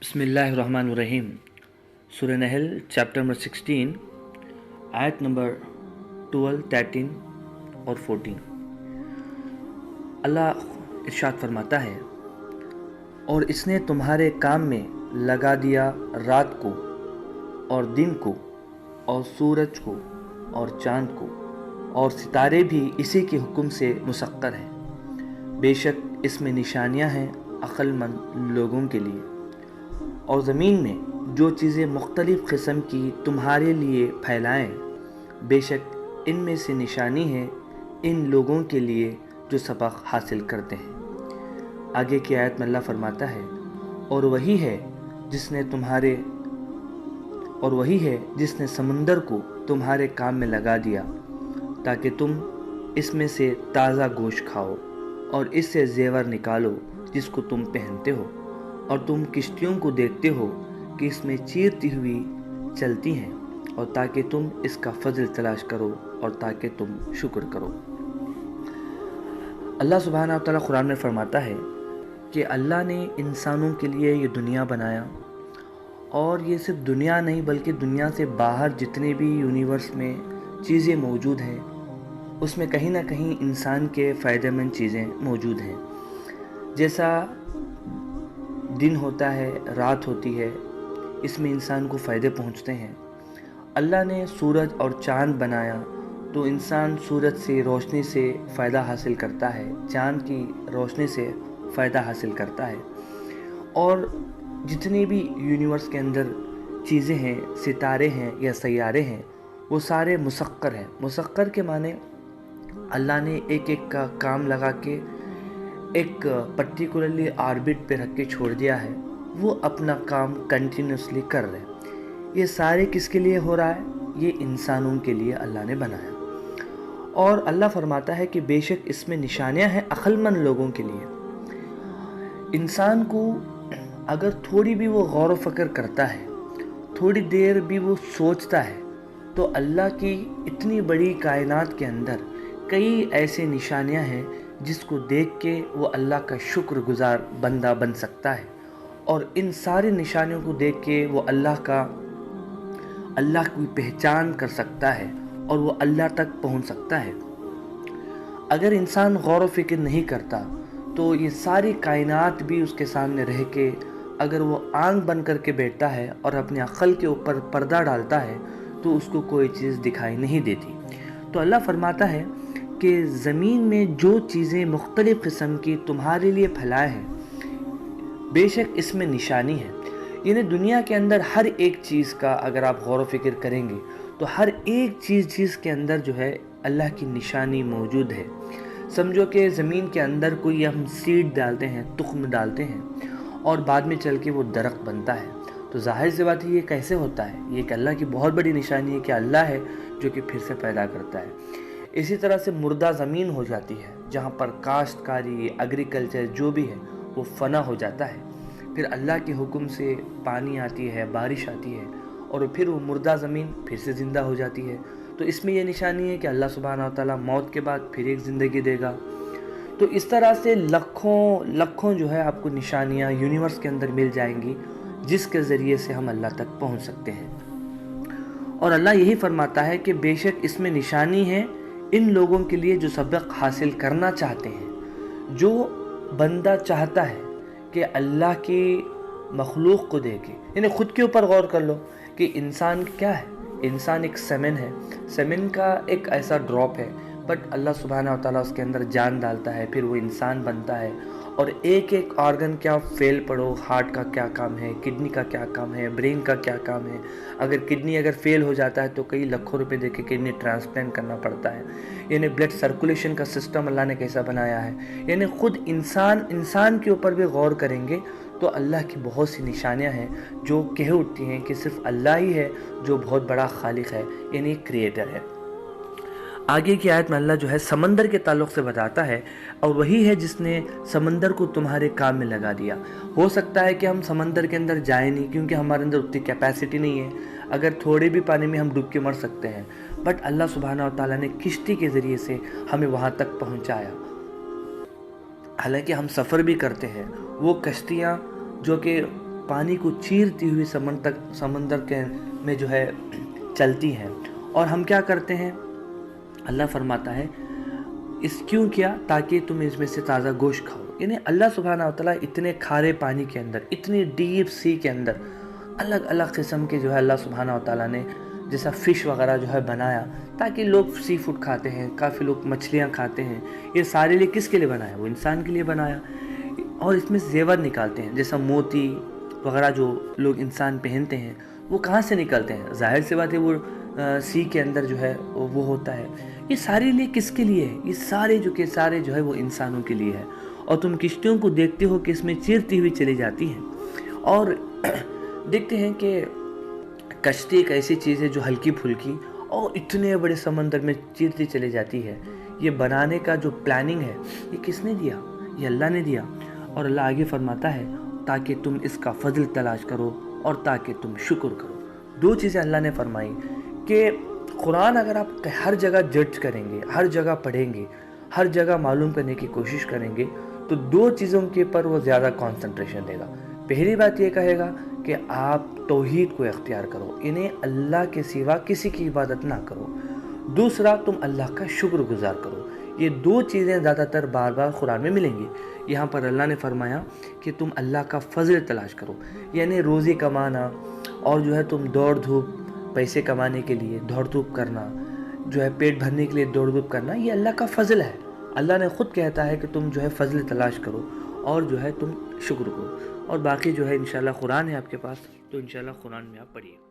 बिस्मिल्लाहिर्रहमानिर्रहीम। सूरह नहल chapter number 16 आयत नंबर 12, 13 और 14। अल्लाह इरशाद फरमाता है, और इसने तुम्हारे काम में लगा दिया रात को और दिन को और सूरज को और चाँद को, और सितारे भी इसी के हुक्म से मुसक्कर हैं। बेशक इसमें निशानियां हैं अक्लमंद लोगों के लिए। और ज़मीन में जो चीज़ें मुख्तलिफ़ किस्म की तुम्हारे लिए फैलाएं, बेशक इनमें से निशानी है इन लोगों के लिए जो सबक हासिल करते हैं। आगे की आयत में अल्लाह फरमाता है, और वही है जिसने समंदर को तुम्हारे काम में लगा दिया ताकि तुम इसमें से ताज़ा गोश्त खाओ और इससे जेवर निकालो जिसको तुम पहनते हो, और तुम किश्तियों को देखते हो कि इसमें चीरती हुई चलती हैं, और ताकि तुम इसका फजल तलाश करो और ताकि तुम शुक्र करो। अल्लाह सुब्हानहू व तआला कुरान में फरमाता है कि अल्लाह ने इंसानों के लिए ये दुनिया बनाया, और ये सिर्फ दुनिया नहीं बल्कि दुनिया से बाहर जितने भी यूनिवर्स में चीज़ें मौजूद हैं उसमें कहीं ना कहीं इंसान के फ़ायदेमंद चीज़ें मौजूद हैं। जैसा दिन होता है, रात होती है, इसमें इंसान को फ़ायदे पहुंचते हैं। अल्लाह ने सूरज और चाँद बनाया तो इंसान सूरज से रोशनी से फ़ायदा हासिल करता है, चाँद की रोशनी से फ़ायदा हासिल करता है। और जितनी भी यूनिवर्स के अंदर चीज़ें हैं, सितारे हैं या सैयारे हैं, वो सारे मुसक्कर हैं। मुसक्कर के माने अल्लाह ने एक एक का काम लगा के एक पर्टिकुलरली ऑर्बिट पे रख के छोड़ दिया है, वो अपना काम कंटिन्यूसली कर रहे हैं। ये सारे किसके लिए हो रहा है? ये इंसानों के लिए अल्लाह ने बनाया। और अल्लाह फरमाता है कि बेशक इसमें निशानियां हैं अक्लमंद लोगों के लिए। इंसान को अगर थोड़ी भी वो गौर व फ़िक्र करता है, थोड़ी देर भी वो सोचता है, तो अल्लाह की इतनी बड़ी कायनात के अंदर कई ऐसे निशानियां हैं जिसको देख के वो अल्लाह का शुक्रगुजार बंदा बन सकता है, और इन सारी निशानियों को देख के वो अल्लाह की पहचान कर सकता है और वो अल्लाह तक पहुंच सकता है। अगर इंसान गौर व फिक्र नहीं करता तो ये सारी कायनात भी उसके सामने रह के अगर वो आंख बंद करके बैठता है और अपने अक्ल के ऊपर पर्दा डालता है तो उसको कोई चीज़ दिखाई नहीं देती। तो अल्लाह फरमाता है कि ज़मीन में जो चीज़ें मुख्तलिफ़ किस्म की तुम्हारे लिए फैलाए हैं, बेशक इसमें निशानी है। यानी दुनिया के अंदर हर एक चीज़ का अगर आप गौर व फिक्र करेंगे तो हर एक चीज़ के अंदर जो है अल्लाह की निशानी मौजूद है। समझो कि ज़मीन के अंदर कोई हम सीड डालते हैं, तुख्म डालते हैं, और बाद में चल के वो दरख्त बनता है, तो जाहिर सी बात है ये कैसे होता है? ये एक अल्लाह की बहुत बड़ी निशानी है कि अल्लाह है जो कि फिर से पैदा करता है। इसी तरह से मुर्दा ज़मीन हो जाती है, जहाँ पर काश्तकारी, एग्रीकल्चर जो भी है वो फना हो जाता है। फिर अल्लाह के हुक्म से पानी आती है, बारिश आती है, और फिर वो मुर्दा ज़मीन फिर से ज़िंदा हो जाती है। तो इसमें ये निशानी है कि अल्लाह सुब्हानहू व तआला मौत के बाद फिर एक ज़िंदगी देगा। तो इस तरह से लखों जो है आपको निशानियाँ यूनिवर्स के अंदर मिल जाएंगी जिसके ज़रिए से हम अल्लाह तक पहुँच सकते हैं। और अल्लाह यही फरमाता है कि बेशक इसमें निशानी है इन लोगों के लिए जो सबक हासिल करना चाहते हैं। जो बंदा चाहता है कि अल्लाह की मखलूक को देखे, यानी ख़ुद के ऊपर गौर कर लो कि इंसान क्या है। इंसान एक सेमेन है, सेमेन का एक ऐसा ड्रॉप है, बट अल्लाह सुब्हानहू व तआला उसके अंदर जान डालता है, फिर वो इंसान बनता है। और एक एक ऑर्गन क्या फेल पड़ो, हार्ट का क्या काम है, किडनी का क्या काम है, ब्रेन का क्या काम है। अगर किडनी अगर फेल हो जाता है तो कई लाखों रुपए देके किडनी ट्रांसप्लांट करना पड़ता है। यानी ब्लड सर्कुलेशन का सिस्टम अल्लाह ने कैसा बनाया है। यानी ख़ुद इंसान के ऊपर भी गौर करेंगे तो अल्लाह की बहुत सी निशानियाँ हैं जो कह उठती हैं कि सिर्फ अल्लाह ही है जो बहुत बड़ा खालिक है, यानी क्रिएटर है। आगे की आयत में अल्लाह जो है समंदर के ताल्लुक़ से बताता है, और वही है जिसने समंदर को तुम्हारे काम में लगा दिया। हो सकता है कि हम समंदर के अंदर जाए नहीं क्योंकि हमारे अंदर उतनी कैपेसिटी नहीं है, अगर थोड़े भी पानी में हम डूब के मर सकते हैं, बट अल्लाह सुब्हानहू व तआला ने किश्ती के ज़रिए से हमें वहाँ तक पहुँचाया। हालांकि हम सफ़र भी करते हैं, वो कश्तियाँ जो कि پانی کو چیرتی ہوئی سمندر کے میں جو ہے چلتی ہیں، اور ہم کیا کرتے ہیں؟ اللہ فرماتا ہے اس کیوں کیا؟ تاکہ تم اس میں سے تازہ گوشت کھاؤ۔ یعنی اللہ سبحانہ وتعالیٰ اتنے کھارے پانی کے اندر، اتنی ڈیپ سی کے اندر الگ الگ قسم کے جو ہے اللہ سبحانہ وتعالیٰ نے جیسا فش وغیرہ جو ہے بنایا، تاکہ لوگ سی فوڈ کھاتے ہیں، کافی لوگ مچھلیاں کھاتے ہیں۔ یہ سارے لیے کس کے لیے بنایا؟ وہ انسان کے لیے بنایا۔ اور اس میں زیور نکالتے ہیں، جیسا موتی وغیرہ جو لوگ انسان پہنتے ہیں، وہ کہاں سے نکلتے ہیں؟ ظاہر سی بات ہے وہ سی کے اندر جو ہے وہ ہوتا ہے۔ یہ سارے لیے کس کے لیے ہے؟ یہ سارے جو ہے وہ انسانوں کے لیے ہے۔ اور تم کشتیوں کو دیکھتے ہو کہ اس میں چیرتی ہوئی چلی جاتی ہیں، اور دیکھتے ہیں کہ کشتی ایک ایسی چیز ہے جو ہلکی پھلکی اور اتنے بڑے سمندر میں چیرتی چلی جاتی ہے۔ یہ بنانے کا جو پلاننگ ہے، یہ کس نے دیا؟ یہ اللہ نے دیا۔ اور اللہ آگے فرماتا ہے تاکہ تم اس کا فضل تلاش کرو اور تاکہ تم شکر کرو۔ دو چیزیں اللہ نے فرمائی کہ قرآن اگر آپ ہر جگہ جج کریں گے، ہر جگہ پڑھیں گے، ہر جگہ معلوم کرنے کی کوشش کریں گے، تو دو چیزوں کے پر وہ زیادہ کانسنٹریشن دے گا۔ پہلی بات یہ کہے گا کہ آپ توحید کو اختیار کرو، انہیں اللہ کے سوا کسی کی عبادت نہ کرو۔ دوسرا، تم اللہ کا شکر گزار کرو۔ یہ دو چیزیں زیادہ تر بار بار قرآن میں ملیں گی۔ یہاں پر اللہ نے فرمایا کہ تم اللہ کا فضل تلاش کرو، یعنی روزی کمانا، اور جو ہے تم دوڑ دھوپ پیسے کمانے کے لیے دوڑ دھوپ کرنا، جو ہے پیٹ بھرنے کے لیے دوڑ دھوپ کرنا، یہ اللہ کا فضل ہے۔ اللہ نے خود کہتا ہے کہ تم جو ہے فضل تلاش کرو اور جو ہے تم شکر کرو۔ اور باقی جو ہے انشاءاللہ قرآن ہے آپ کے پاس، تو انشاءاللہ قرآن میں آپ پڑھیے۔